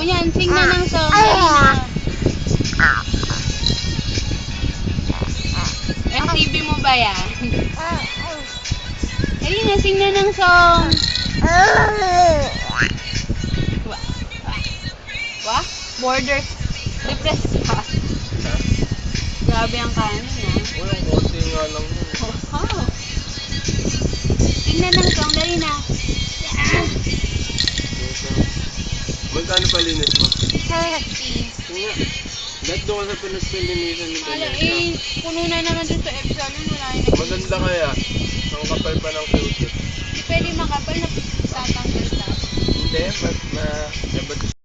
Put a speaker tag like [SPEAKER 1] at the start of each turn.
[SPEAKER 1] Kunyan, sing na ng song. Dali na. FTV mo ba yan? Dali na, sing na ng song. Wah? Border. Depressed ka. Grabe ang kanin ha.
[SPEAKER 2] Walang konti nga lang yun.
[SPEAKER 1] Oh. Tingnan ng song, dali na.
[SPEAKER 2] Magkano palinis mo?
[SPEAKER 1] 30.
[SPEAKER 2] Kaya, dahil doon ka sa pinaspilinisan ni
[SPEAKER 1] Wala
[SPEAKER 2] Vanessa.
[SPEAKER 1] puno na naman dun sa Epsilon. Wala yung
[SPEAKER 2] Maganda kaya. Ang kapal pa ng cute.
[SPEAKER 1] Hindi pwede makapal na tatanggal tapos.
[SPEAKER 2] Hindi, mas